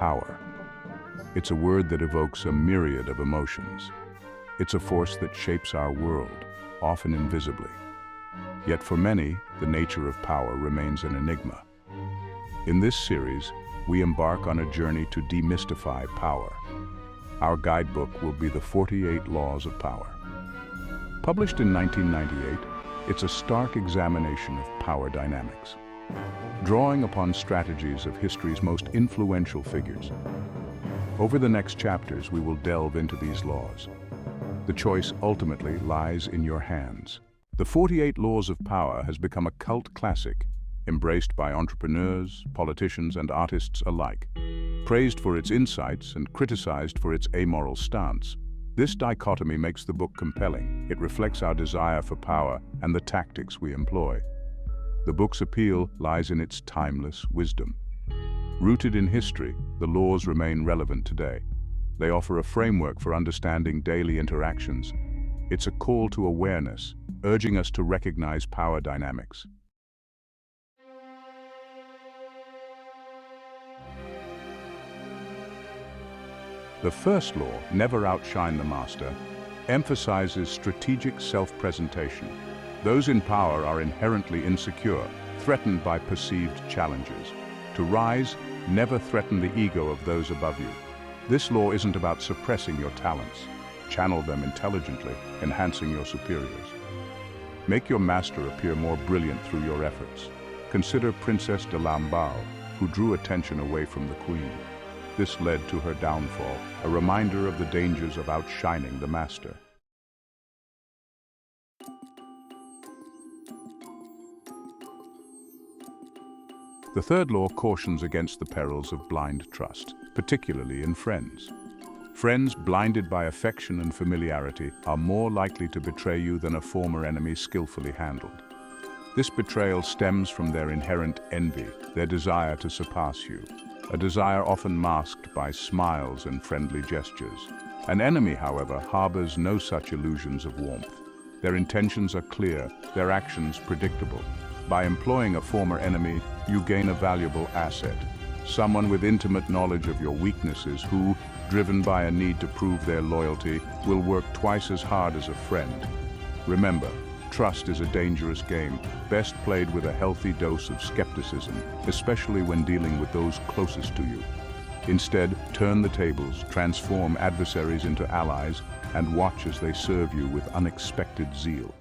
Power. It's a word that evokes a myriad of emotions. It's a force that shapes our world, often invisibly. Yet for many, the nature of power remains an enigma. In this series, we embark on a journey to demystify power. Our guidebook will be the 48 Laws of Power. Published in 1998, it's a stark examination of power dynamics, drawing upon strategies of history's most influential figures. Over the next chapters, we will delve into these laws. The choice ultimately lies in your hands. The 48 Laws of Power has become a cult classic, embraced by entrepreneurs, politicians, and artists alike. Praised for its insights and criticized for its amoral stance, this dichotomy makes the book compelling. It reflects our desire for power and the tactics we employ. The book's appeal lies in its timeless wisdom. Rooted in history, the laws remain relevant today. They offer a framework for understanding daily interactions. It's a call to awareness, urging us to recognize power dynamics. The first law, never outshine the master, emphasizes strategic self-presentation. Those in power are inherently insecure, threatened by perceived challenges. To rise, never threaten the ego of those above you. This law isn't about suppressing your talents. Channel them intelligently, enhancing your superiors. Make your master appear more brilliant through your efforts. Consider Princess de Lamballe, who drew attention away from the queen. This led to her downfall, a reminder of the dangers of outshining the master. The third law cautions against the perils of blind trust, particularly in friends. Friends blinded by affection and familiarity are more likely to betray you than a former enemy skillfully handled. This betrayal stems from their inherent envy, their desire to surpass you, a desire often masked by smiles and friendly gestures. An enemy, however, harbors no such illusions of warmth. Their intentions are clear, their actions predictable. By employing a former enemy, you gain a valuable asset, someone with intimate knowledge of your weaknesses who, driven by a need to prove their loyalty, will work twice as hard as a friend. Remember, trust is a dangerous game, best played with a healthy dose of skepticism, especially when dealing with those closest to you. Instead, turn the tables, transform adversaries into allies, and watch as they serve you with unexpected zeal.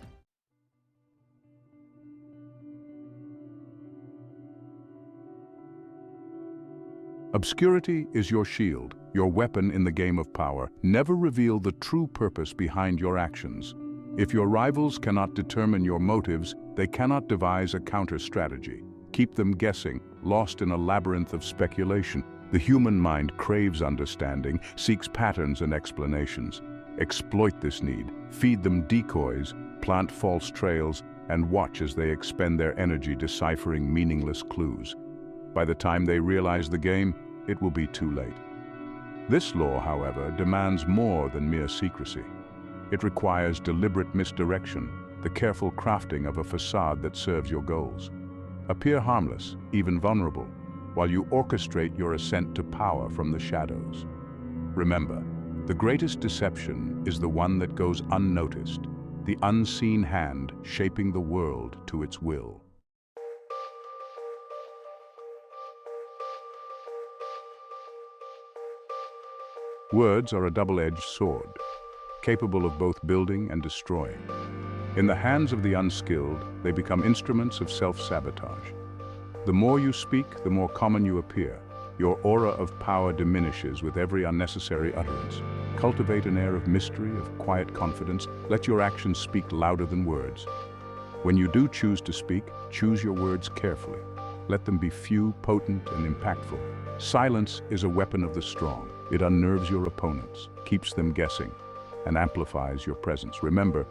Obscurity is your shield, your weapon in the game of power. Never reveal the true purpose behind your actions. If your rivals cannot determine your motives, they cannot devise a counter-strategy. Keep them guessing, lost in a labyrinth of speculation. The human mind craves understanding, seeks patterns and explanations. Exploit this need, feed them decoys, plant false trails, and watch as they expend their energy deciphering meaningless clues. By the time they realize the game, it will be too late. This law, however, demands more than mere secrecy. It requires deliberate misdirection, the careful crafting of a facade that serves your goals. Appear harmless, even vulnerable, while you orchestrate your ascent to power from the shadows. Remember, the greatest deception is the one that goes unnoticed, the unseen hand shaping the world to its will. Words are a double-edged sword, capable of both building and destroying. In the hands of the unskilled, they become instruments of self-sabotage. The more you speak, the more common you appear. Your aura of power diminishes with every unnecessary utterance. Cultivate an air of mystery, of quiet confidence. Let your actions speak louder than words. When you do choose to speak, choose your words carefully. Let them be few, potent, and impactful. Silence is a weapon of the strong. It unnerves your opponents, keeps them guessing, and amplifies your presence. Remember,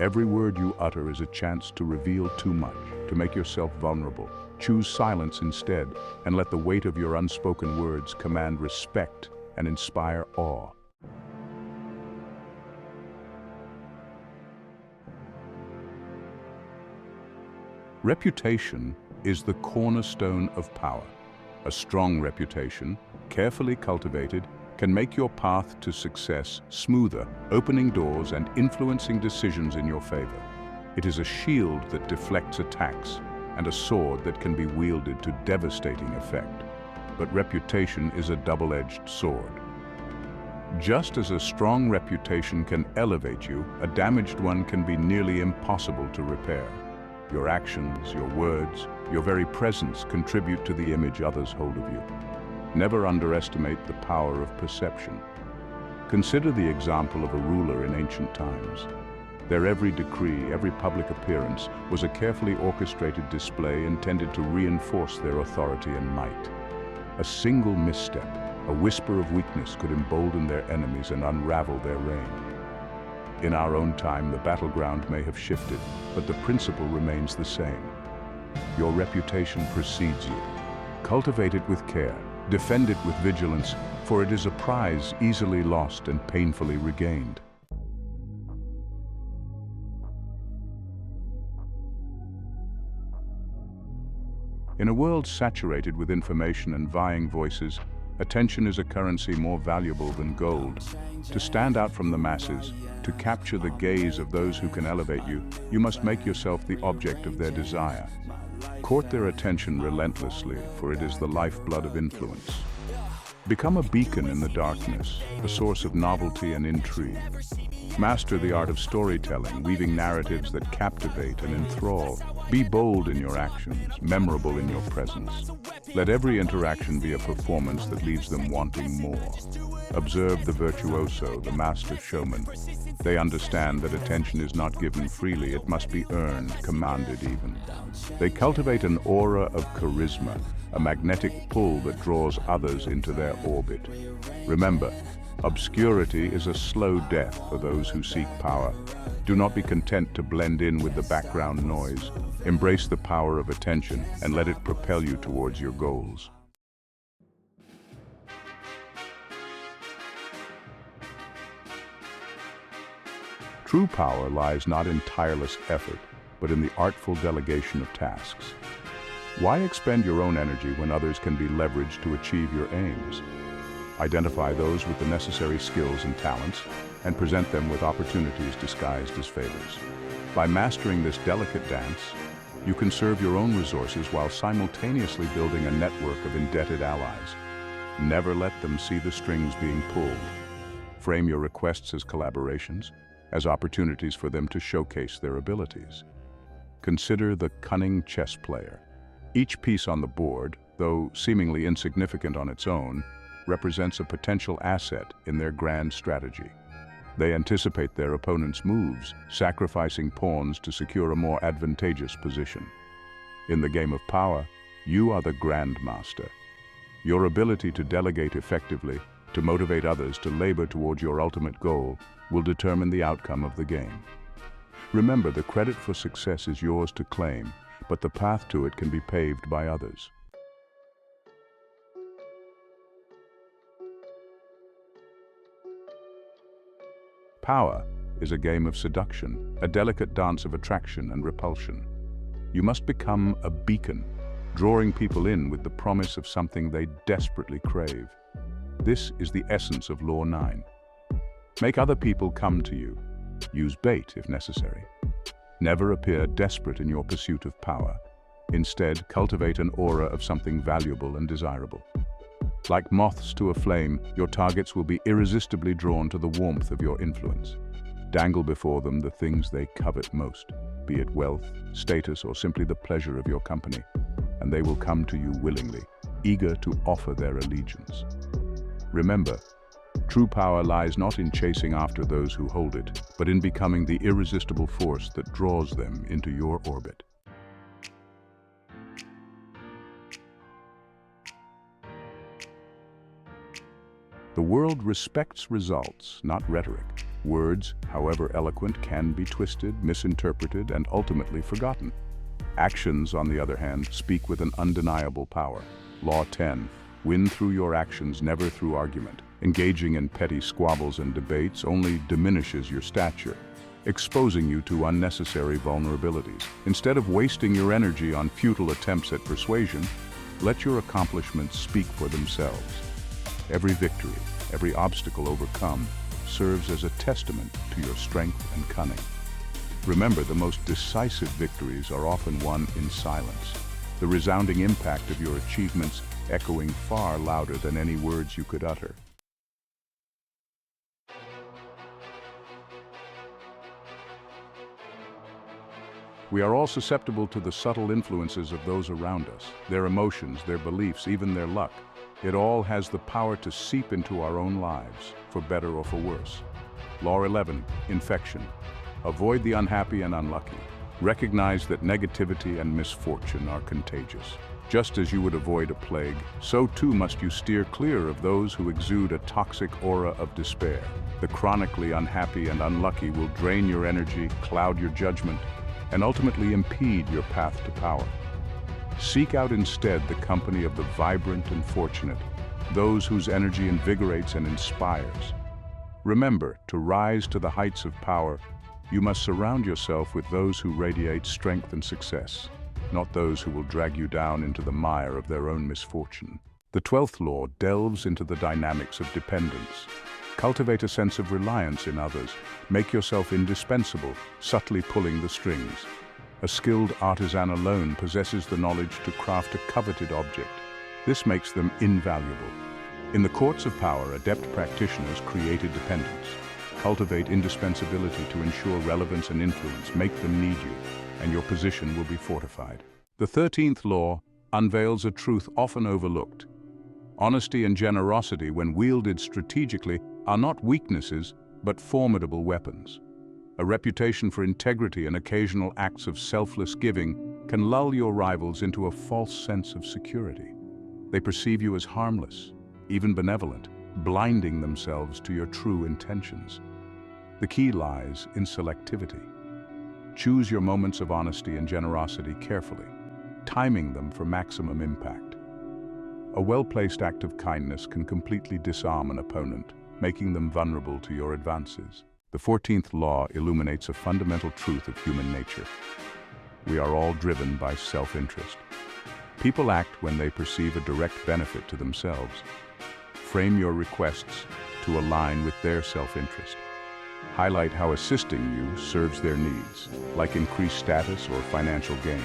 every word you utter is a chance to reveal too much, to make yourself vulnerable. Choose silence instead, and let the weight of your unspoken words command respect and inspire awe. Reputation is the cornerstone of power. A strong reputation, carefully cultivated, can make your path to success smoother, opening doors and influencing decisions in your favor. It is a shield that deflects attacks and a sword that can be wielded to devastating effect. But reputation is a double-edged sword. Just as a strong reputation can elevate you, a damaged one can be nearly impossible to repair. Your actions, your words, your very presence contribute to the image others hold of you. Never underestimate the power of perception. Consider the example of a ruler in ancient times. Their every decree, every public appearance, was a carefully orchestrated display intended to reinforce their authority and might. A single misstep, a whisper of weakness could embolden their enemies and unravel their reign. In our own time, the battleground may have shifted, but the principle remains the same. Your reputation precedes you. Cultivate it with care. Defend it with vigilance, for it is a prize easily lost and painfully regained. In a world saturated with information and vying voices, attention is a currency more valuable than gold. To stand out from the masses, to capture the gaze of those who can elevate you, you must make yourself the object of their desire. Court their attention relentlessly, for it is the lifeblood of influence. Become a beacon in the darkness, a source of novelty and intrigue. Master the art of storytelling, weaving narratives that captivate and enthrall. Be bold in your actions, memorable in your presence. Let every interaction be a performance that leaves them wanting more. Observe the virtuoso, the master showman. They understand that attention is not given freely, it must be earned, commanded even. They cultivate an aura of charisma, a magnetic pull that draws others into their orbit. Remember, obscurity is a slow death for those who seek power. Do not be content to blend in with the background noise. Embrace the power of attention and let it propel you towards your goals. True power lies not in tireless effort, but in the artful delegation of tasks. Why expend your own energy when others can be leveraged to achieve your aims? Identify those with the necessary skills and talents, and present them with opportunities disguised as favors. By mastering this delicate dance, you can serve your own resources while simultaneously building a network of indebted allies. Never let them see the strings being pulled. Frame your requests as collaborations, as opportunities for them to showcase their abilities. Consider the cunning chess player. Each piece on the board, though seemingly insignificant on its own, represents a potential asset in their grand strategy. They anticipate their opponent's moves, sacrificing pawns to secure a more advantageous position. In the game of power, you are the grandmaster. Your ability to delegate effectively, to motivate others to labor towards your ultimate goal, will determine the outcome of the game. Remember, the credit for success is yours to claim, but the path to it can be paved by others. Power is a game of seduction, a delicate dance of attraction and repulsion. You must become a beacon, drawing people in with the promise of something they desperately crave. This is the essence of Law 9. Make other people come to you. Use bait if necessary. Never appear desperate in your pursuit of power. Instead, cultivate an aura of something valuable and desirable. Like moths to a flame, your targets will be irresistibly drawn to the warmth of your influence. Dangle before them the things they covet most, be it wealth, status, or simply the pleasure of your company, and they will come to you willingly, eager to offer their allegiance. Remember, true power lies not in chasing after those who hold it, but in becoming the irresistible force that draws them into your orbit. The world respects results, not rhetoric. Words, however eloquent, can be twisted, misinterpreted, and ultimately forgotten. Actions, on the other hand, speak with an undeniable power. Law 10. Win through your actions, never through argument. Engaging in petty squabbles and debates only diminishes your stature, exposing you to unnecessary vulnerabilities. Instead of wasting your energy on futile attempts at persuasion, Let your accomplishments speak for themselves. Every victory, every obstacle overcome, serves as a testament to your strength and cunning. Remember, the most decisive victories are often won in silence, the resounding impact of your achievements echoing far louder than any words you could utter. We are all susceptible to the subtle influences of those around us, their emotions, their beliefs, even their luck. It all has the power to seep into our own lives, for better or for worse. Law 11, infection. Avoid the unhappy and unlucky. Recognize that negativity and misfortune are contagious. Just as you would avoid a plague, so too must you steer clear of those who exude a toxic aura of despair. The chronically unhappy and unlucky will drain your energy, cloud your judgment, and ultimately impede your path to power. Seek out instead the company of the vibrant and fortunate, those whose energy invigorates and inspires. Remember, to rise to the heights of power, you must surround yourself with those who radiate strength and success, not those who will drag you down into the mire of their own misfortune. The 12th law delves into the dynamics of dependence. Cultivate a sense of reliance in others. Make yourself indispensable, subtly pulling the strings. A skilled artisan alone possesses the knowledge to craft a coveted object. This makes them invaluable. In the courts of power, adept practitioners create independence. Cultivate indispensability to ensure relevance and influence. Make them need you, and your position will be fortified. The 13th law unveils a truth often overlooked. Honesty and generosity, when wielded strategically, are not weaknesses, but formidable weapons. A reputation for integrity and occasional acts of selfless giving can lull your rivals into a false sense of security. They perceive you as harmless, even benevolent, blinding themselves to your true intentions. The key lies in selectivity. Choose your moments of honesty and generosity carefully, timing them for maximum impact. A well-placed act of kindness can completely disarm an opponent, making them vulnerable to your advances. The 14th law illuminates a fundamental truth of human nature. We are all driven by self-interest. People act when they perceive a direct benefit to themselves. Frame your requests to align with their self-interest. Highlight how assisting you serves their needs, like increased status or financial gain.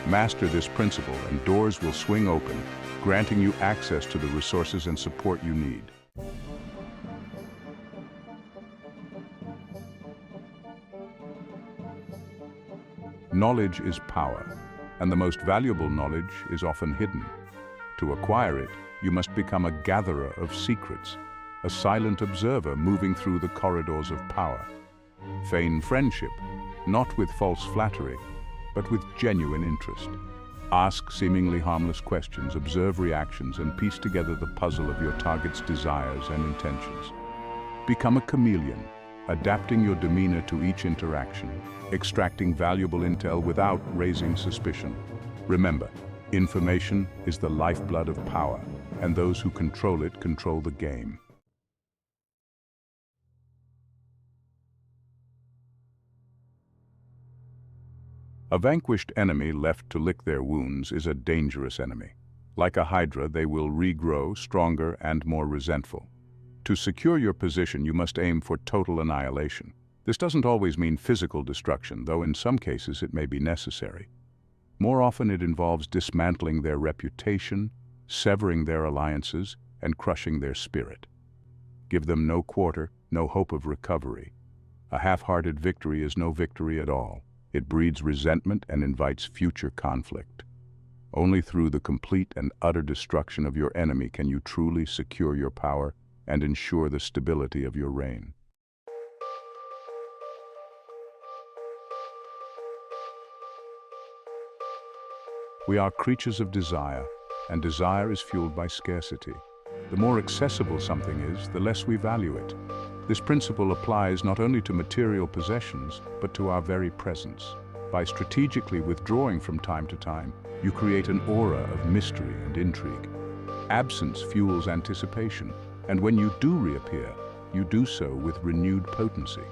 Master this principle and doors will swing open, granting you access to the resources and support you need. Knowledge is power, and the most valuable knowledge is often hidden. To acquire it, you must become a gatherer of secrets, a silent observer moving through the corridors of power. Feign friendship, not with false flattery, but with genuine interest. Ask seemingly harmless questions, observe reactions, and piece together the puzzle of your target's desires and intentions. Become a chameleon, adapting your demeanor to each interaction, extracting valuable intel without raising suspicion. Remember, information is the lifeblood of power, and those who control it control the game. A vanquished enemy left to lick their wounds is a dangerous enemy. Like a hydra, they will regrow stronger and more resentful. To secure your position, you must aim for total annihilation. This doesn't always mean physical destruction, though in some cases it may be necessary. More often it involves dismantling their reputation, severing their alliances, and crushing their spirit. Give them no quarter, no hope of recovery. A half-hearted victory is no victory at all. It breeds resentment and invites future conflict. Only through the complete and utter destruction of your enemy can you truly secure your power and ensure the stability of your reign. We are creatures of desire, and desire is fueled by scarcity. The more accessible something is, the less we value it. This principle applies not only to material possessions, but to our very presence. By strategically withdrawing from time to time, you create an aura of mystery and intrigue. Absence fuels anticipation, and when you do reappear, you do so with renewed potency.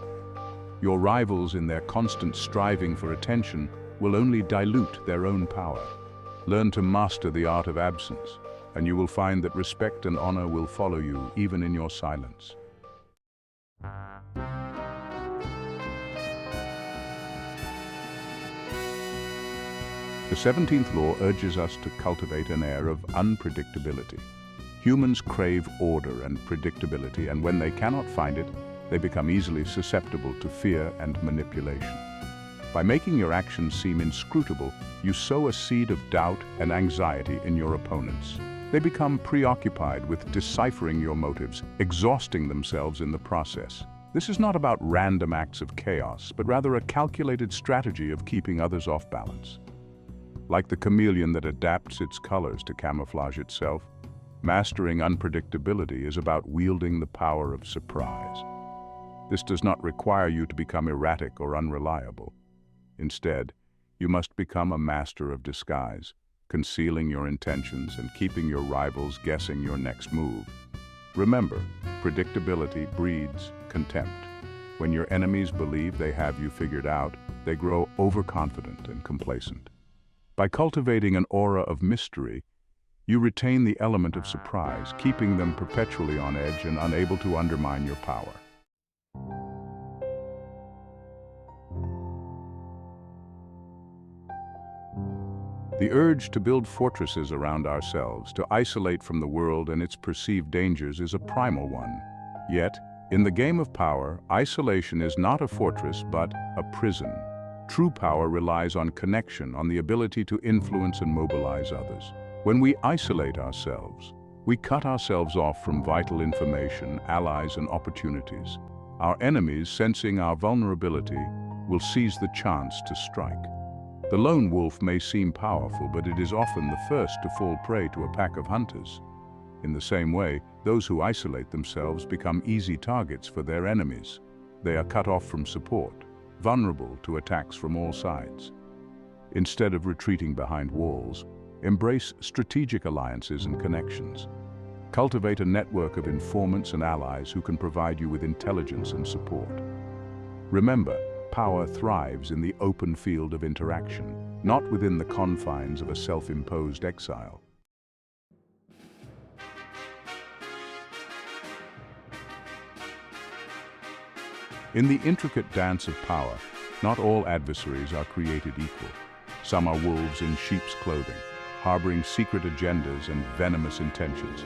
Your rivals, in their constant striving for attention, will only dilute their own power. Learn to master the art of absence, and you will find that respect and honor will follow you even in your silence. The 17th law urges us to cultivate an air of unpredictability. Humans crave order and predictability, and when they cannot find it, they become easily susceptible to fear and manipulation. By making your actions seem inscrutable, you sow a seed of doubt and anxiety in your opponents. They become preoccupied with deciphering your motives, exhausting themselves in the process. This is not about random acts of chaos, but rather a calculated strategy of keeping others off balance. Like the chameleon that adapts its colors to camouflage itself, mastering unpredictability is about wielding the power of surprise. This does not require you to become erratic or unreliable. Instead, you must become a master of disguise, concealing your intentions and keeping your rivals guessing your next move. Remember, predictability breeds contempt. When your enemies believe they have you figured out, they grow overconfident and complacent. By cultivating an aura of mystery, you retain the element of surprise, keeping them perpetually on edge and unable to undermine your power. The urge to build fortresses around ourselves, to isolate from the world and its perceived dangers, is a primal one. Yet, in the game of power, isolation is not a fortress but a prison. True power relies on connection, on the ability to influence and mobilize others. When we isolate ourselves, we cut ourselves off from vital information, allies, and opportunities. Our enemies, sensing our vulnerability, will seize the chance to strike. The lone wolf may seem powerful, but it is often the first to fall prey to a pack of hunters. In the same way, those who isolate themselves become easy targets for their enemies. They are cut off from support, vulnerable to attacks from all sides. Instead of retreating behind walls, embrace strategic alliances and connections. Cultivate a network of informants and allies who can provide you with intelligence and support. Remember, power thrives in the open field of interaction, not within the confines of a self-imposed exile. In the intricate dance of power, not all adversaries are created equal. Some are wolves in sheep's clothing, harboring secret agendas and venomous intentions.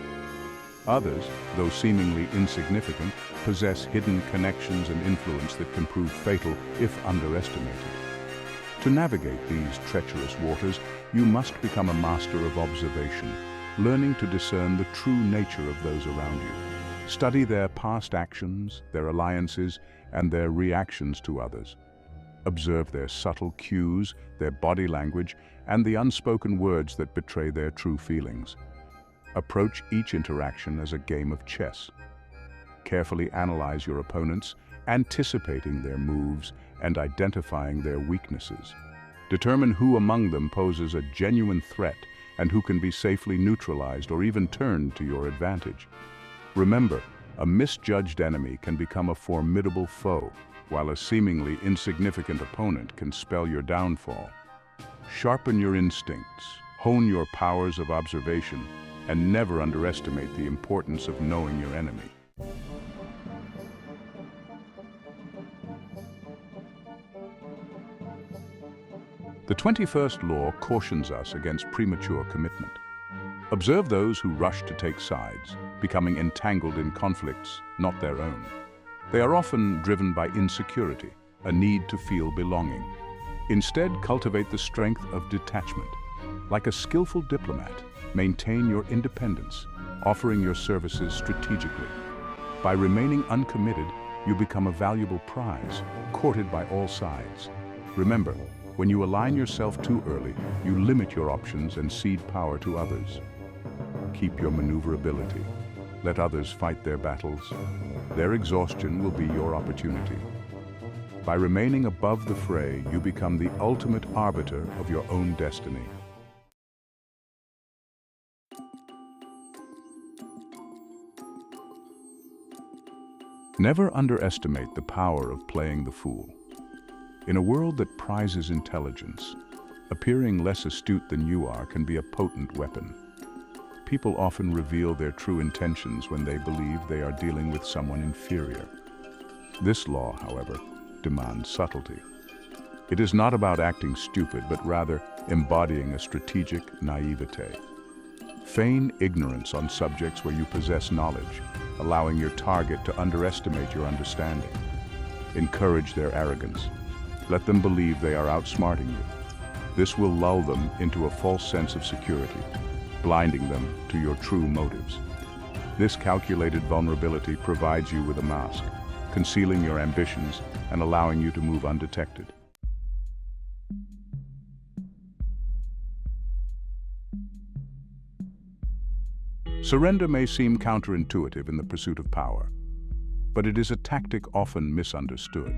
Others, though seemingly insignificant, possess hidden connections and influence that can prove fatal if underestimated. To navigate these treacherous waters, you must become a master of observation, learning to discern the true nature of those around you. Study their past actions, their alliances, and their reactions to others. Observe their subtle cues, their body language, and the unspoken words that betray their true feelings. Approach each interaction as a game of chess. Carefully analyze your opponents, anticipating their moves and identifying their weaknesses. Determine who among them poses a genuine threat and who can be safely neutralized or even turned to your advantage. Remember, a misjudged enemy can become a formidable foe, while a seemingly insignificant opponent can spell your downfall. Sharpen your instincts, hone your powers of observation, and never underestimate the importance of knowing your enemy. The 21st law cautions us against premature commitment. Observe those who rush to take sides, becoming entangled in conflicts not their own. They are often driven by insecurity, a need to feel belonging. Instead, cultivate the strength of detachment. Like a skillful diplomat, maintain your independence, offering your services strategically. By remaining uncommitted, you become a valuable prize, courted by all sides. Remember, when you align yourself too early, you limit your options and cede power to others. Keep your maneuverability. Let others fight their battles. Their exhaustion will be your opportunity. By remaining above the fray, you become the ultimate arbiter of your own destiny. Never underestimate the power of playing the fool. In a world that prizes intelligence, Appearing less astute than you are can be a potent weapon. People often reveal their true intentions when they believe they are dealing with someone inferior. This law, however, demands subtlety. It is not about acting stupid, but rather embodying a strategic naivete. Feign ignorance on subjects where you possess knowledge, allowing your target to underestimate your understanding. Encourage their arrogance. Let them believe they are outsmarting you. This will lull them into a false sense of security, blinding them to your true motives. This calculated vulnerability provides you with a mask, concealing your ambitions and allowing you to move undetected. Surrender may seem counterintuitive in the pursuit of power, but it is a tactic often misunderstood.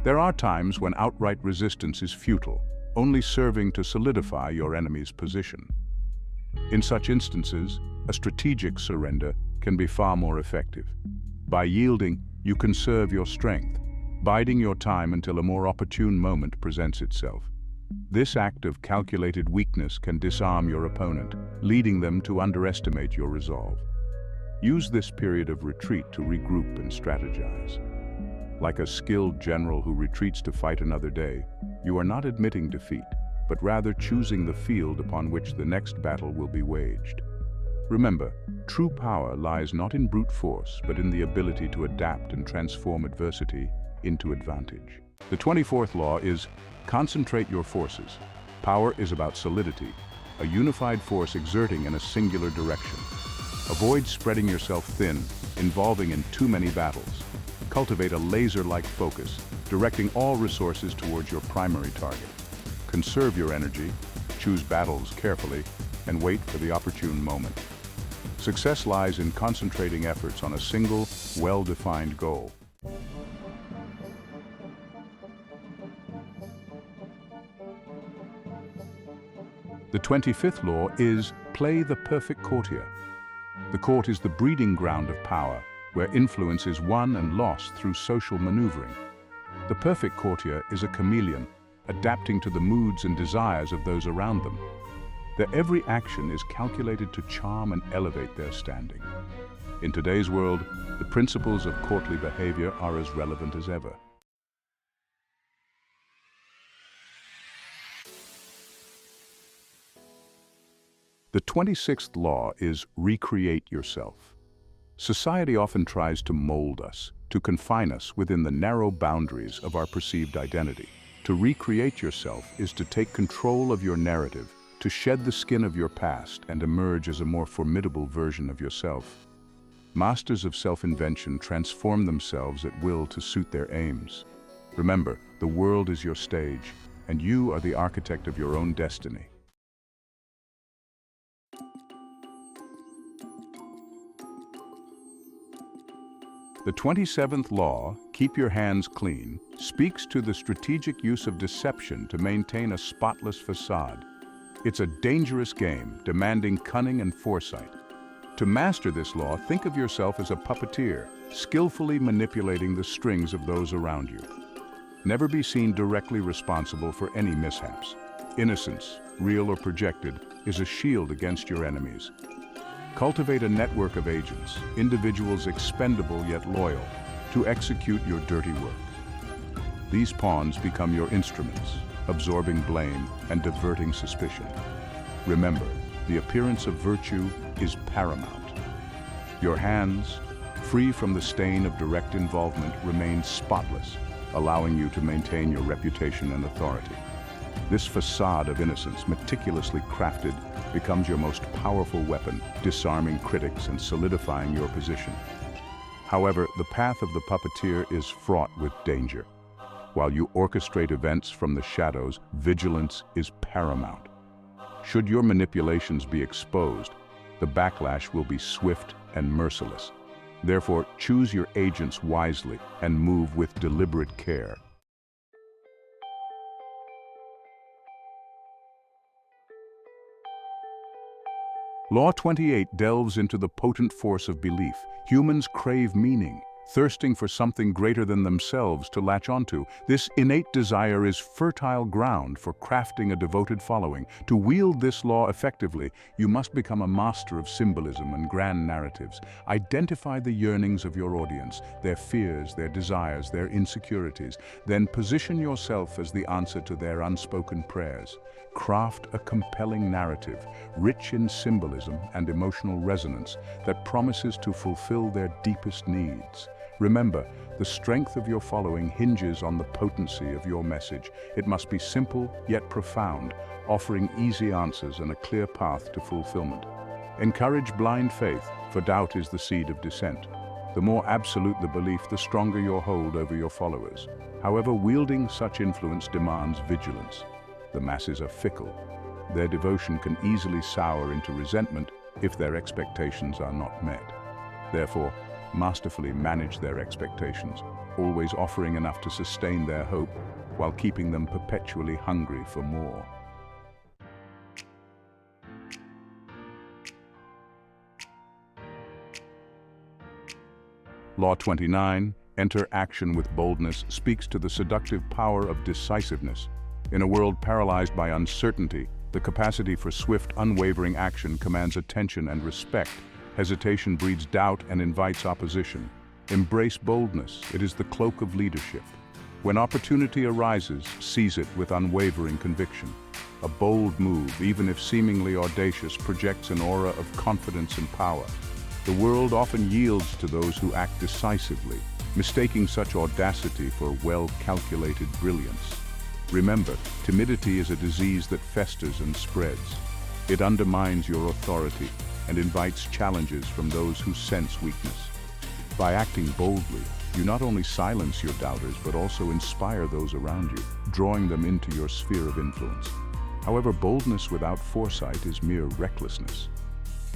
There are times when outright resistance is futile, only serving to solidify your enemy's position. In such instances, a strategic surrender can be far more effective. By yielding, you conserve your strength, biding your time until a more opportune moment presents itself. This act of calculated weakness can disarm your opponent, leading them to underestimate your resolve. Use this period of retreat to regroup and strategize. Like a skilled general who retreats to fight another day, you are not admitting defeat, but rather choosing the field upon which the next battle will be waged. Remember, true power lies not in brute force, but in the ability to adapt and transform adversity into advantage. The 24th law is concentrate your forces. Power is about solidity, a unified force exerting in a singular direction. Avoid spreading yourself thin, involving in too many battles. Cultivate a laser-like focus, directing all resources towards your primary target. Conserve your energy, choose battles carefully, and wait for the opportune moment. Success lies in concentrating efforts on a single, well-defined goal. The 25th law is play the perfect courtier. The court is the breeding ground of power, where influence is won and lost through social maneuvering. The perfect courtier is a chameleon, adapting to the moods and desires of those around them. Their every action is calculated to charm and elevate their standing. In today's world, the principles of courtly behavior are as relevant as ever. The 26th law is recreate yourself. Society often tries to mold us, to confine us within the narrow boundaries of our perceived identity. To recreate yourself is to take control of your narrative, to shed the skin of your past and emerge as a more formidable version of yourself. Masters of self-invention transform themselves at will to suit their aims. Remember, the world is your stage, and you are the architect of your own destiny. The 27th law, keep your hands clean, speaks to the strategic use of deception to maintain a spotless facade. It's a dangerous game, demanding cunning and foresight. To master this law, think of yourself as a puppeteer, skillfully manipulating the strings of those around you. Never be seen directly responsible for any mishaps. Innocence, real or projected, is a shield against your enemies. Cultivate a network of agents, individuals expendable yet loyal, to execute your dirty work. These pawns become your instruments, absorbing blame and diverting suspicion. Remember, the appearance of virtue is paramount. Your hands, free from the stain of direct involvement, remain spotless, allowing you to maintain your reputation and authority. This facade of innocence, meticulously crafted, becomes your most powerful weapon, disarming critics and solidifying your position. However, the path of the puppeteer is fraught with danger. While you orchestrate events from the shadows, vigilance is paramount. Should your manipulations be exposed, the backlash will be swift and merciless. Therefore, choose your agents wisely and move with deliberate care. Law 28 delves into the potent force of belief. Humans crave meaning, thirsting for something greater than themselves to latch onto. This innate desire is fertile ground for crafting a devoted following. To wield this law effectively, you must become a master of symbolism and grand narratives. Identify the yearnings of your audience, their fears, their desires, their insecurities. Then position yourself as the answer to their unspoken prayers. Craft a compelling narrative, rich in symbolism and emotional resonance, that promises to fulfill their deepest needs. Remember, the strength of your following hinges on the potency of your message. It must be simple yet profound, offering easy answers and a clear path to fulfillment. Encourage blind faith, for doubt is the seed of dissent. The more absolute the belief, the stronger your hold over your followers. However, wielding such influence demands vigilance. The masses are fickle. Their devotion can easily sour into resentment if their expectations are not met. Therefore, masterfully manage their expectations, always offering enough to sustain their hope while keeping them perpetually hungry for more. Law 29, enter action with boldness, speaks to the seductive power of decisiveness. In a world paralyzed by uncertainty, the capacity for swift, unwavering action commands attention and respect. Hesitation breeds doubt and invites opposition. Embrace boldness. It is the cloak of leadership. When opportunity arises, seize it with unwavering conviction. A bold move, even if seemingly audacious, projects an aura of confidence and power. The world often yields to those who act decisively, mistaking such audacity for well-calculated brilliance. Remember, timidity is a disease that festers and spreads. It undermines your authority and invites challenges from those who sense weakness. By acting boldly, you not only silence your doubters but also inspire those around you, drawing them into your sphere of influence. However, boldness without foresight is mere recklessness.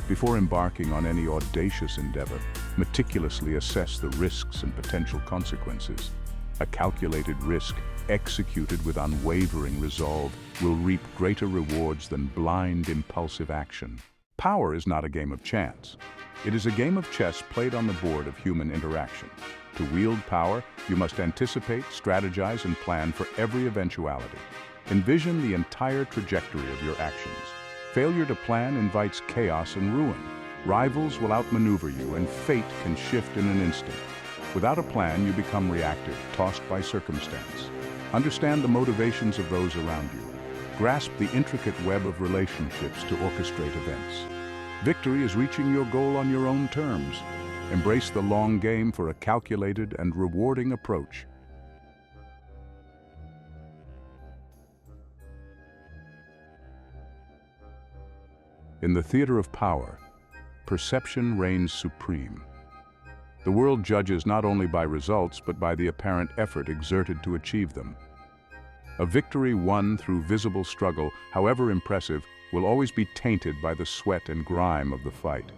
Before embarking on any audacious endeavor, meticulously assess the risks and potential consequences. A calculated risk, executed with unwavering resolve, will reap greater rewards than blind, impulsive action. Power is not a game of chance. It is a game of chess played on the board of human interaction. To wield power, you must anticipate, strategize, and plan for every eventuality. Envision the entire trajectory of your actions. Failure to plan invites chaos and ruin. Rivals will outmaneuver you, and fate can shift in an instant. Without a plan, you become reactive, tossed by circumstance. Understand the motivations of those around you. Grasp the intricate web of relationships to orchestrate events. Victory is reaching your goal on your own terms. Embrace the long game for a calculated and rewarding approach. In the theater of power, perception reigns supreme. The world judges not only by results but by the apparent effort exerted to achieve them. A victory won through visible struggle, however impressive, will always be tainted by the sweat and grime of the fight.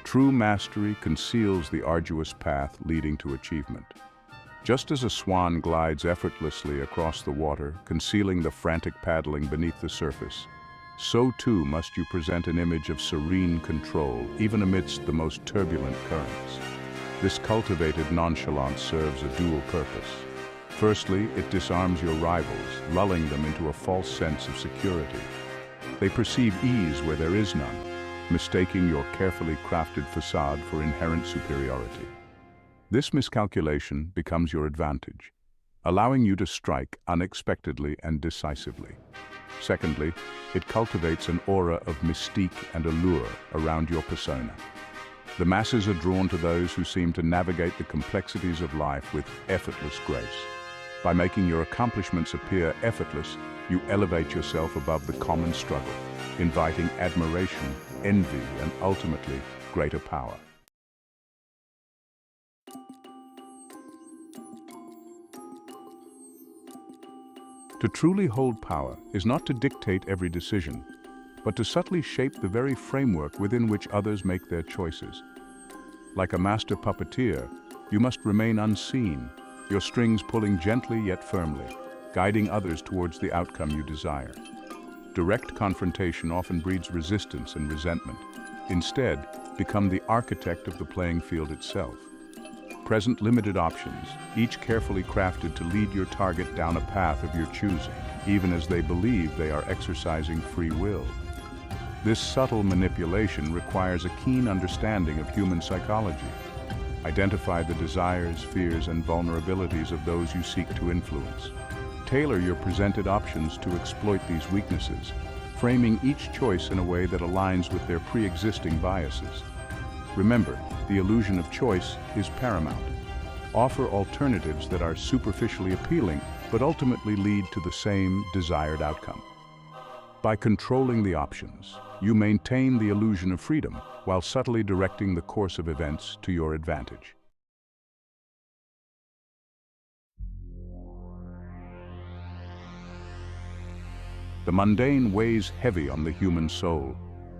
True mastery conceals the arduous path leading to achievement. Just as a swan glides effortlessly across the water, concealing the frantic paddling beneath the surface, so too must you present an image of serene control, even amidst the most turbulent currents. This cultivated nonchalance serves a dual purpose. Firstly, it disarms your rivals, lulling them into a false sense of security. They perceive ease where there is none, mistaking your carefully crafted facade for inherent superiority. This miscalculation becomes your advantage, allowing you to strike unexpectedly and decisively. Secondly, it cultivates an aura of mystique and allure around your persona. The masses are drawn to those who seem to navigate the complexities of life with effortless grace. By making your accomplishments appear effortless, you elevate yourself above the common struggle, inviting admiration, envy, and ultimately, greater power. To truly hold power is not to dictate every decision, but to subtly shape the very framework within which others make their choices. Like a master puppeteer, you must remain unseen, your strings pulling gently yet firmly, guiding others towards the outcome you desire. Direct confrontation often breeds resistance and resentment. Instead, become the architect of the playing field itself. present limited options, each carefully crafted to lead your target down a path of your choosing, even as they believe they are exercising free will. This subtle manipulation requires a keen understanding of human psychology. Identify the desires, fears, and vulnerabilities of those you seek to influence. Tailor your presented options to exploit these weaknesses, framing each choice in a way that aligns with their pre-existing biases. Remember, the illusion of choice is paramount. Offer alternatives that are superficially appealing, but ultimately lead to the same desired outcome. By controlling the options, you maintain the illusion of freedom while subtly directing the course of events to your advantage. The mundane weighs heavy on the human soul.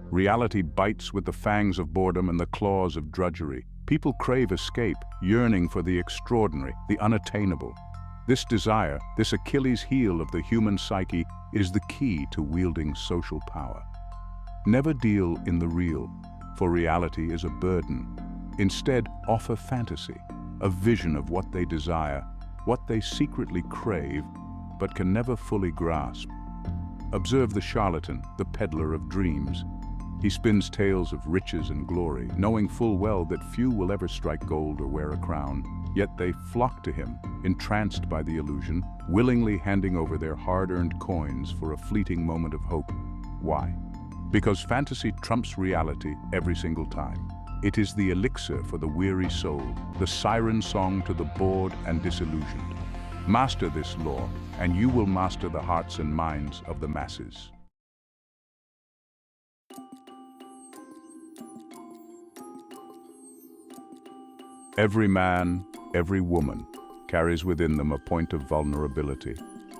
Reality bites with the fangs of boredom and the claws of drudgery. People crave escape, yearning for the extraordinary, the unattainable. This desire, this Achilles heel of the human psyche, is the key to wielding social power. Never deal in the real, for reality is a burden. Instead, offer fantasy, a vision of what they desire, what they secretly crave, but can never fully grasp. Observe the charlatan, the peddler of dreams. He spins tales of riches and glory, knowing full well that few will ever strike gold or wear a crown. Yet they flock to him, entranced by the illusion, willingly handing over their hard-earned coins for a fleeting moment of hope. Why? Because fantasy trumps reality every single time. It is the elixir for the weary soul, the siren song to the bored and disillusioned. Master this law, and you will master the hearts and minds of the masses. Every man, every woman carries within them a point of vulnerability,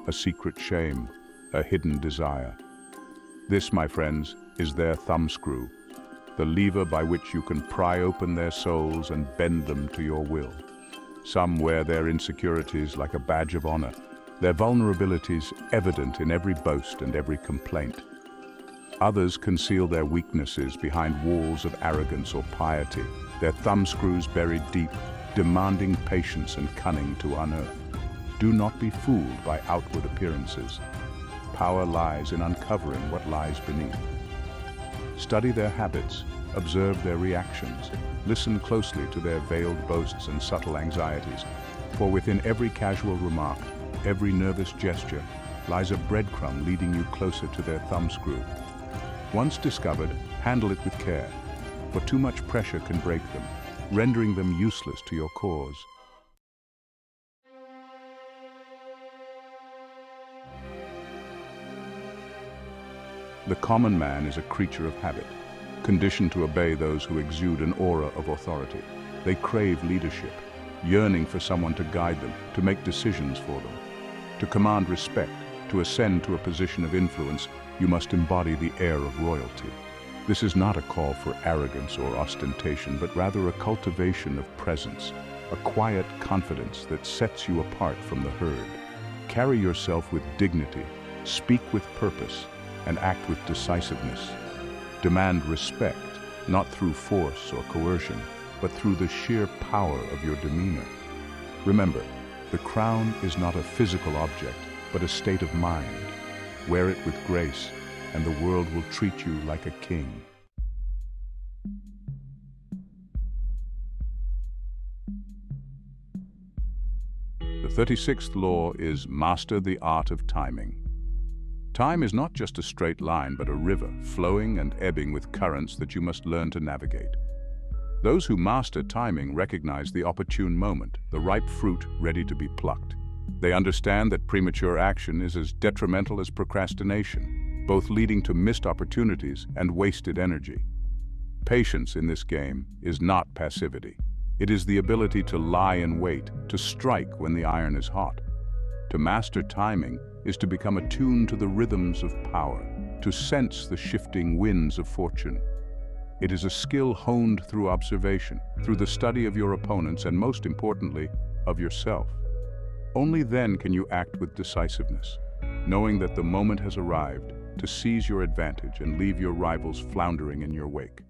a secret shame, a hidden desire. This, my friends, is their thumbscrew, the lever by which you can pry open their souls and bend them to your will. Some wear their insecurities like a badge of honor, their vulnerabilities evident in every boast and every complaint. Others conceal their weaknesses behind walls of arrogance or piety, their thumbscrews buried deep, demanding patience and cunning to unearth. Do not be fooled by outward appearances. Power lies in uncovering what lies beneath. Study their habits, observe their reactions, listen closely to their veiled boasts and subtle anxieties, for within every casual remark, every nervous gesture, lies a breadcrumb leading you closer to their thumbscrew. Once discovered, handle it with care, for too much pressure can break them, rendering them useless to your cause. The common man is a creature of habit, conditioned to obey those who exude an aura of authority. They crave leadership, yearning for someone to guide them, to make decisions for them. To command respect, to ascend to a position of influence, you must embody the air of royalty. This is not a call for arrogance or ostentation, but rather a cultivation of presence, a quiet confidence that sets you apart from the herd. Carry yourself with dignity, speak with purpose, and act with decisiveness. Demand respect, not through force or coercion, but through the sheer power of your demeanor. Remember, the crown is not a physical object, but a state of mind. Wear it with grace, and the world will treat you like a king. The 36th law is master the art of timing. Time is not just a straight line, but a river, flowing and ebbing with currents that you must learn to navigate. Those who master timing recognize the opportune moment, the ripe fruit ready to be plucked. They understand that premature action is as detrimental as procrastination, both leading to missed opportunities and wasted energy. Patience in this game is not passivity. It is the ability to lie in wait, to strike when the iron is hot. To master timing is to become attuned to the rhythms of power, to sense the shifting winds of fortune. It is a skill honed through observation, through the study of your opponents, and most importantly, of yourself. Only then can you act with decisiveness, knowing that the moment has arrived to seize your advantage and leave your rivals floundering in your wake.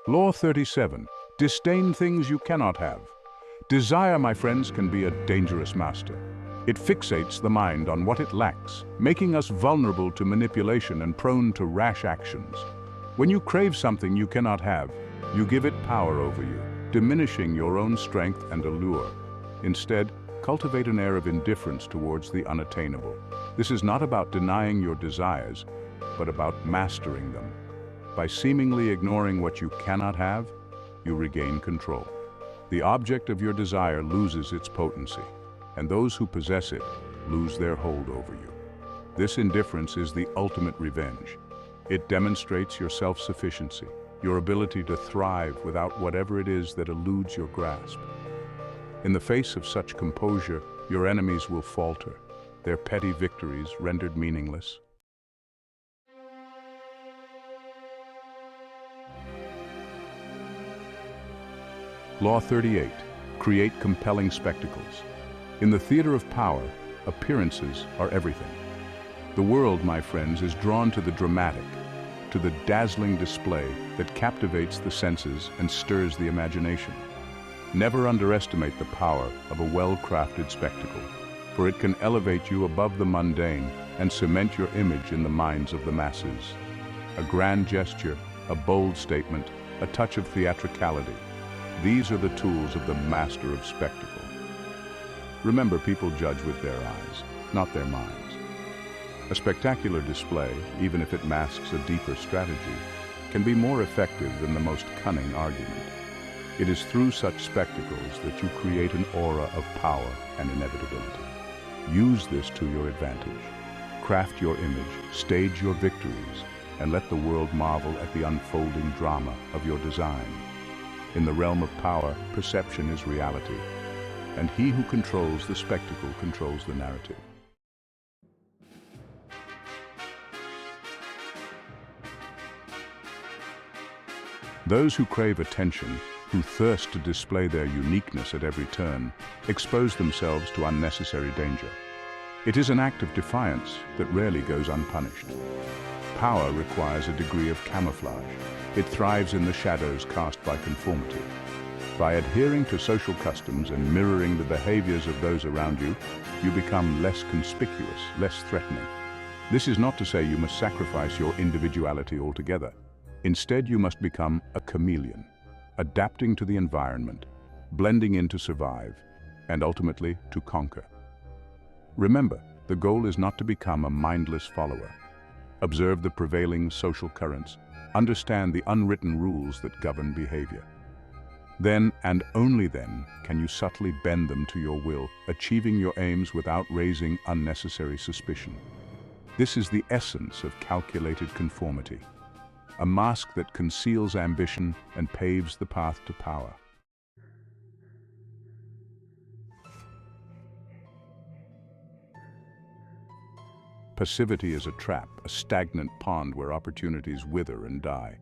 Law 37. Disdain things you cannot have. Desire, my friends, can be a dangerous master. It fixates the mind on what it lacks, making us vulnerable to manipulation and prone to rash actions. When you crave something you cannot have, you give it power over you, diminishing your own strength and allure. Instead, cultivate an air of indifference towards the unattainable. This is not about denying your desires, but about mastering them. By seemingly ignoring what you cannot have, you regain control. The object of your desire loses its potency, and those who possess it lose their hold over you. This indifference is the ultimate revenge. It demonstrates your self-sufficiency, your ability to thrive without whatever it is that eludes your grasp. In the face of such composure, your enemies will falter, their petty victories rendered meaningless. Law 38. Create compelling spectacles. In the theater of power, appearances are everything. The world, my friends, is drawn to the dramatic, to the dazzling display that captivates the senses and stirs the imagination. Never underestimate the power of a well-crafted spectacle, for it can elevate you above the mundane and cement your image in the minds of the masses. A grand gesture, a bold statement, a touch of theatricality. These are the tools of the master of spectacle. Remember, people judge with their eyes, not their minds. A spectacular display, even if it masks a deeper strategy, can be more effective than the most cunning argument. It is through such spectacles that you create an aura of power and inevitability. Use this to your advantage. Craft your image, stage your victories, and let the world marvel at the unfolding drama of your design. In the realm of power, perception is reality, and he who controls the spectacle controls the narrative. Those who crave attention, who thirst to display their uniqueness at every turn, expose themselves to unnecessary danger. It is an act of defiance that rarely goes unpunished. Power requires a degree of camouflage. It thrives in the shadows cast by conformity. By adhering to social customs and mirroring the behaviors of those around you, you become less conspicuous, less threatening. This is not to say you must sacrifice your individuality altogether. Instead, you must become a chameleon, adapting to the environment, blending in to survive, and ultimately to conquer. Remember, the goal is not to become a mindless follower. Observe the prevailing social currents. Understand the unwritten rules that govern behavior. Then, and only then, can you subtly bend them to your will, achieving your aims without raising unnecessary suspicion. This is the essence of calculated conformity, a mask that conceals ambition and paves the path to power. Passivity is a trap, a stagnant pond where opportunities wither and die.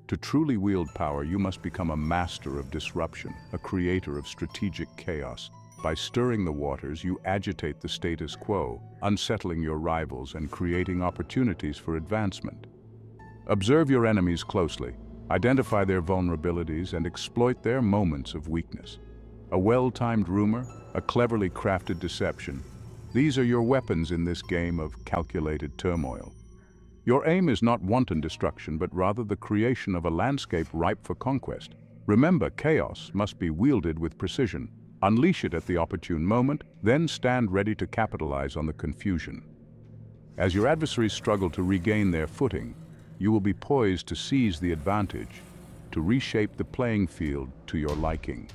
To truly wield power, you must become a master of disruption, a creator of strategic chaos. By stirring the waters, you agitate the status quo, unsettling your rivals and creating opportunities for advancement. Observe your enemies closely, identify their vulnerabilities, and exploit their moments of weakness. A well-timed rumor, a cleverly crafted deception, these are your weapons in this game of calculated turmoil. Your aim is not wanton destruction, but rather the creation of a landscape ripe for conquest. Remember, chaos must be wielded with precision. Unleash it at the opportune moment, then stand ready to capitalize on the confusion. As your adversaries struggle to regain their footing, you will be poised to seize the advantage, to reshape the playing field to your liking.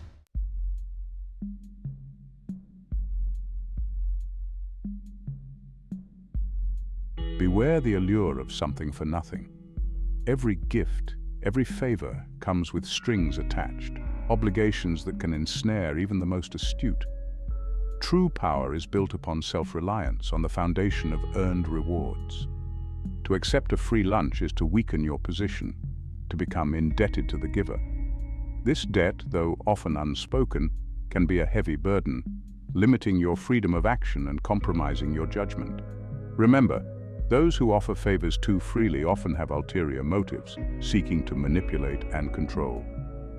Beware the allure of something for nothing. Every gift, every favor comes with strings attached, obligations that can ensnare even the most astute. True power is built upon self-reliance, on the foundation of earned rewards. To accept a free lunch is to weaken your position, to become indebted to the giver. This debt, though often unspoken, can be a heavy burden, limiting your freedom of action and compromising your judgment. Remember, Those who offer favors too freely often have ulterior motives, seeking to manipulate and control.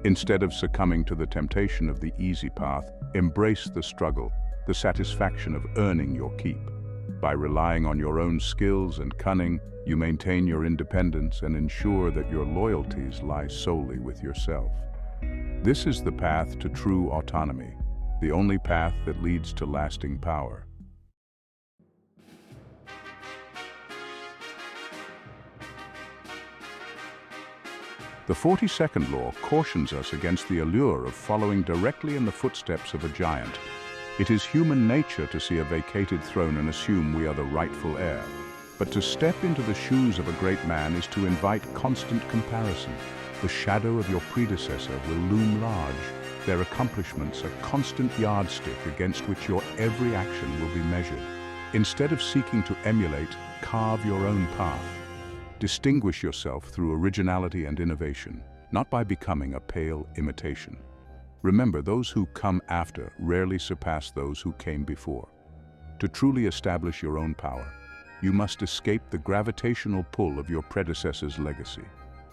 Instead of succumbing to the temptation of the easy path, embrace the struggle, the satisfaction of earning your keep. By relying on your own skills and cunning, you maintain your independence and ensure that your loyalties lie solely with yourself. This is the path to true autonomy, the only path that leads to lasting power. The 42nd law cautions us against the allure of following directly in the footsteps of a giant. It is human nature to see a vacated throne and assume we are the rightful heir. But to step into the shoes of a great man is to invite constant comparison. The shadow of your predecessor will loom large, their accomplishments a constant yardstick against which your every action will be measured. Instead of seeking to emulate, carve your own path. Distinguish yourself through originality and innovation, not by becoming a pale imitation. Remember, those who come after rarely surpass those who came before. To truly establish your own power, you must escape the gravitational pull of your predecessor's legacy.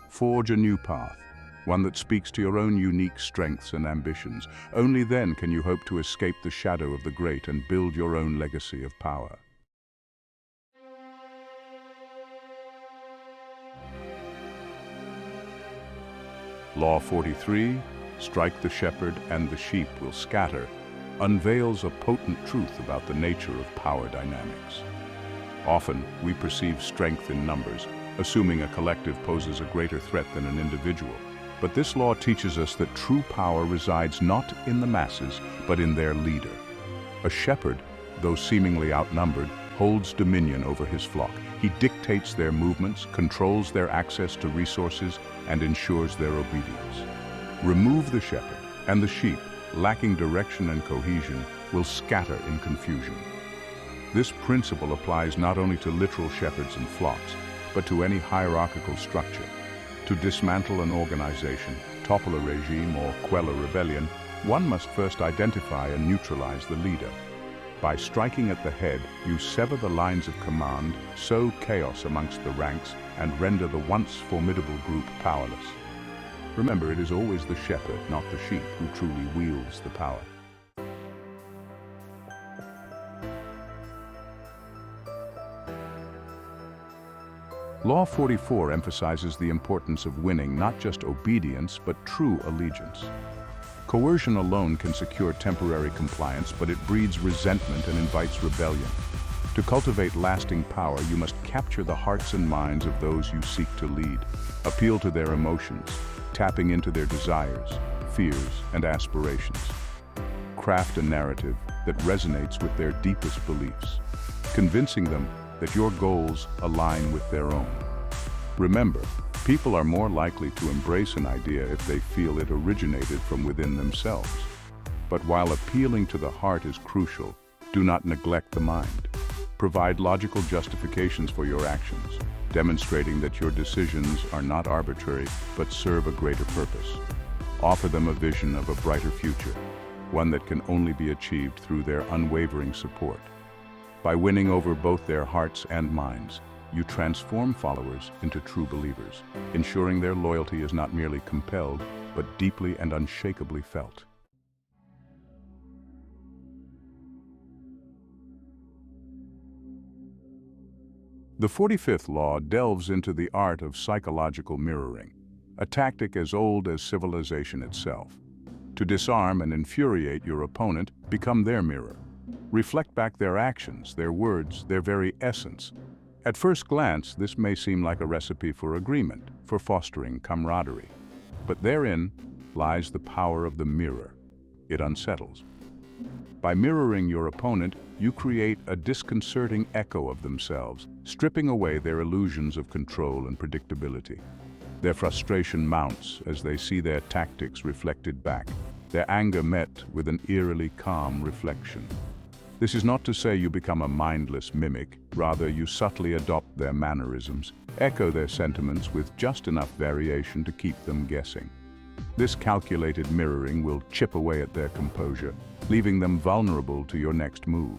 Forge a new path, one that speaks to your own unique strengths and ambitions. Only then can you hope to escape the shadow of the great and build your own legacy of power. Law 43, strike the shepherd and the sheep will scatter, unveils a potent truth about the nature of power dynamics. Often, we perceive strength in numbers, assuming a collective poses a greater threat than an individual. But this law teaches us that true power resides not in the masses, but in their leader. A shepherd, though seemingly outnumbered, holds dominion over his flock. He dictates their movements, controls their access to resources, and ensures their obedience. Remove the shepherd, and the sheep, lacking direction and cohesion, will scatter in confusion. This principle applies not only to literal shepherds and flocks, but to any hierarchical structure. To dismantle an organization, topple a regime, or quell a rebellion, one must first identify and neutralize the leader. By striking at the head, you sever the lines of command, sow chaos amongst the ranks, and render the once formidable group powerless. Remember, it is always the shepherd, not the sheep, who truly wields the power. Law 44 emphasizes the importance of winning not just obedience, but true allegiance. Coercion alone can secure temporary compliance, but it breeds resentment and invites rebellion. To cultivate lasting power, you must capture the hearts and minds of those you seek to lead. Appeal to their emotions, tapping into their desires, fears, and aspirations. Craft a narrative that resonates with their deepest beliefs, convincing them that your goals align with their own. Remember, people are more likely to embrace an idea if they feel it originated from within themselves. But while appealing to the heart is crucial, do not neglect the mind. Provide logical justifications for your actions, demonstrating that your decisions are not arbitrary but serve a greater purpose. Offer them a vision of a brighter future, one that can only be achieved through their unwavering support. By winning over both their hearts and minds, you transform followers into true believers, ensuring their loyalty is not merely compelled, but deeply and unshakably felt. The 45th law delves into the art of psychological mirroring, a tactic as old as civilization itself. To disarm and infuriate your opponent, become their mirror. Reflect back their actions, their words, their very essence. At first glance, this may seem like a recipe for agreement, for fostering camaraderie. But therein lies the power of the mirror. It unsettles. By mirroring your opponent, you create a disconcerting echo of themselves, stripping away their illusions of control and predictability. Their frustration mounts as they see their tactics reflected back, their anger met with an eerily calm reflection. This is not to say you become a mindless mimic, rather you subtly adopt their mannerisms, echo their sentiments with just enough variation to keep them guessing. This calculated mirroring will chip away at their composure, leaving them vulnerable to your next move.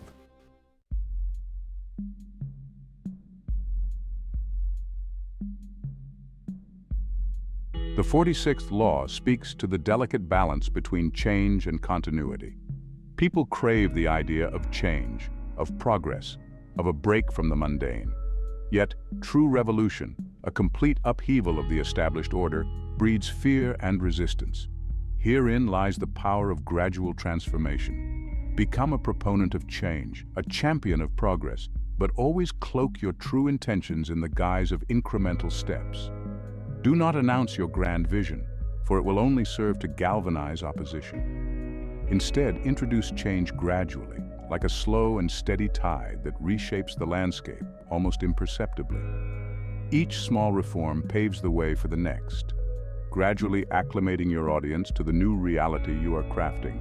The 46th law speaks to the delicate balance between change and continuity. People crave the idea of change, of progress, of a break from the mundane. Yet, true revolution, a complete upheaval of the established order, breeds fear and resistance. Herein lies the power of gradual transformation. Become a proponent of change, a champion of progress, but always cloak your true intentions in the guise of incremental steps. Do not announce your grand vision, for it will only serve to galvanize opposition. Instead, introduce change gradually, like a slow and steady tide that reshapes the landscape almost imperceptibly. Each small reform paves the way for the next, gradually acclimating your audience to the new reality you are crafting.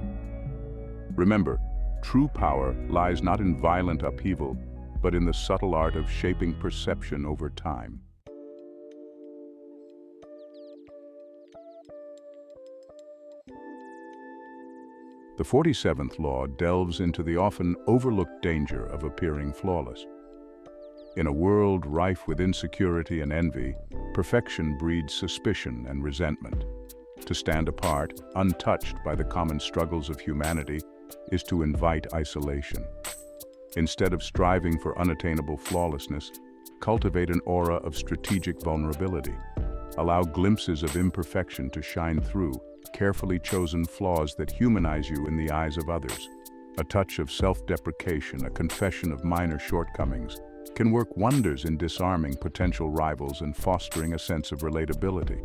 Remember, true power lies not in violent upheaval, but in the subtle art of shaping perception over time. The 47th law delves into the often overlooked danger of appearing flawless. In a world rife with insecurity and envy, perfection breeds suspicion and resentment. To stand apart, untouched by the common struggles of humanity, is to invite isolation. Instead of striving for unattainable flawlessness, cultivate an aura of strategic vulnerability. Allow glimpses of imperfection to shine through, carefully chosen flaws that humanize you in the eyes of others. A touch of self-deprecation, a confession of minor shortcomings, can work wonders in disarming potential rivals and fostering a sense of relatability.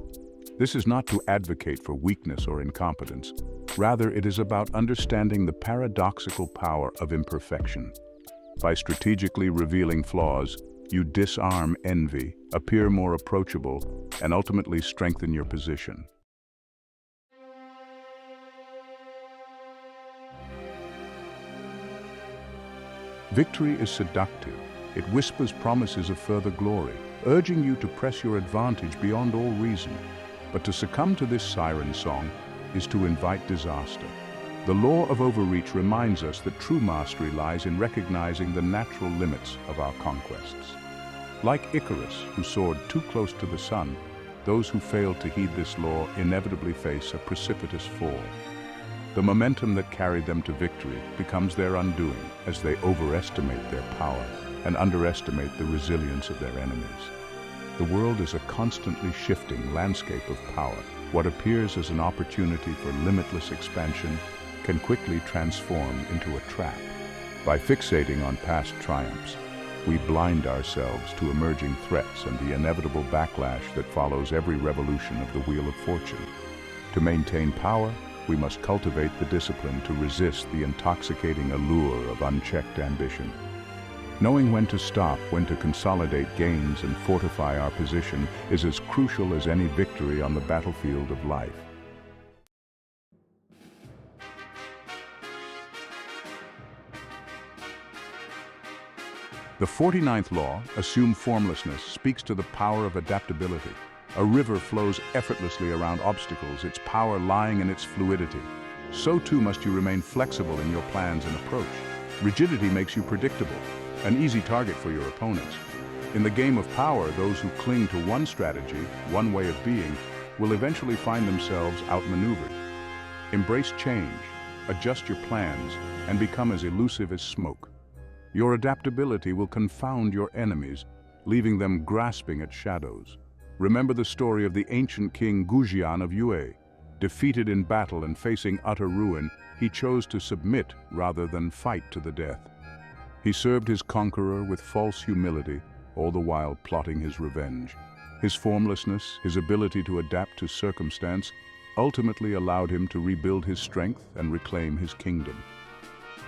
This is not to advocate for weakness or incompetence. Rather, it is about understanding the paradoxical power of imperfection. By strategically revealing flaws, you disarm envy, appear more approachable, and ultimately strengthen your position. Victory is seductive. It whispers promises of further glory, urging you to press your advantage beyond all reason. But to succumb to this siren song is to invite disaster. The law of overreach reminds us that true mastery lies in recognizing the natural limits of our conquests. Like Icarus, who soared too close to the sun, those who fail to heed this law inevitably face a precipitous fall. The momentum that carried them to victory becomes their undoing as they overestimate their power and underestimate the resilience of their enemies. The world is a constantly shifting landscape of power. What appears as an opportunity for limitless expansion can quickly transform into a trap. By fixating on past triumphs, we blind ourselves to emerging threats and the inevitable backlash that follows every revolution of the Wheel of Fortune. To maintain power, we must cultivate the discipline to resist the intoxicating allure of unchecked ambition. Knowing when to stop, when to consolidate gains and fortify our position is as crucial as any victory on the battlefield of life. The 49th law, assume formlessness, speaks to the power of adaptability. A river flows effortlessly around obstacles, its power lying in its fluidity. So too must you remain flexible in your plans and approach. Rigidity makes you predictable, an easy target for your opponents. In the game of power, those who cling to one strategy, one way of being, will eventually find themselves outmaneuvered. Embrace change, adjust your plans, and become as elusive as smoke. Your adaptability will confound your enemies, leaving them grasping at shadows. Remember the story of the ancient king Gujian of Yue. Defeated in battle and facing utter ruin, he chose to submit rather than fight to the death. He served his conqueror with false humility, all the while plotting his revenge. His formlessness, his ability to adapt to circumstance, ultimately allowed him to rebuild his strength and reclaim his kingdom.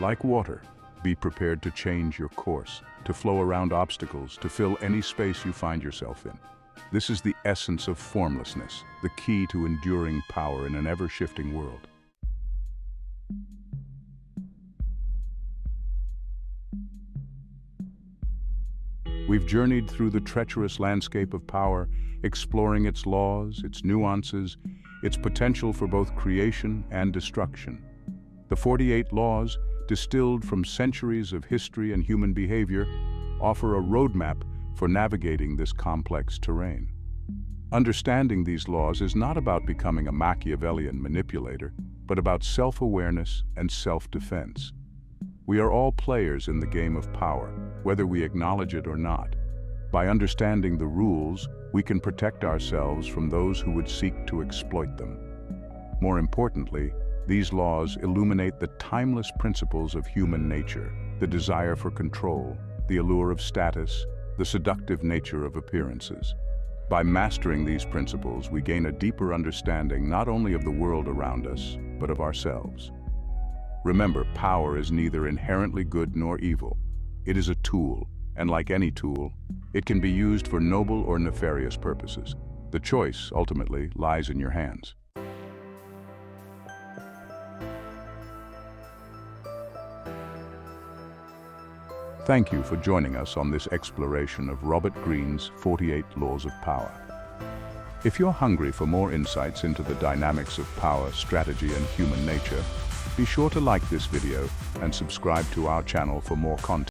Like water, be prepared to change your course, to flow around obstacles, to fill any space you find yourself in. This is the essence of formlessness, the key to enduring power in an ever-shifting world. We've journeyed through the treacherous landscape of power, exploring its laws, its nuances, its potential for both creation and destruction. The 48 laws, distilled from centuries of history and human behavior, offer a roadmap for navigating this complex terrain. Understanding these laws is not about becoming a Machiavellian manipulator, but about self-awareness and self-defense. We are all players in the game of power, whether we acknowledge it or not. By understanding the rules, we can protect ourselves from those who would seek to exploit them. More importantly, these laws illuminate the timeless principles of human nature, the desire for control, the allure of status, the seductive nature of appearances. By mastering these principles, we gain a deeper understanding not only of the world around us, but of ourselves. Remember, power is neither inherently good nor evil. It is a tool, and like any tool, it can be used for noble or nefarious purposes. The choice, ultimately, lies in your hands. Thank you for joining us on this exploration of Robert Greene's 48 Laws of Power. If you're hungry for more insights into the dynamics of power, strategy, and human nature, be sure to like this video and subscribe to our channel for more content.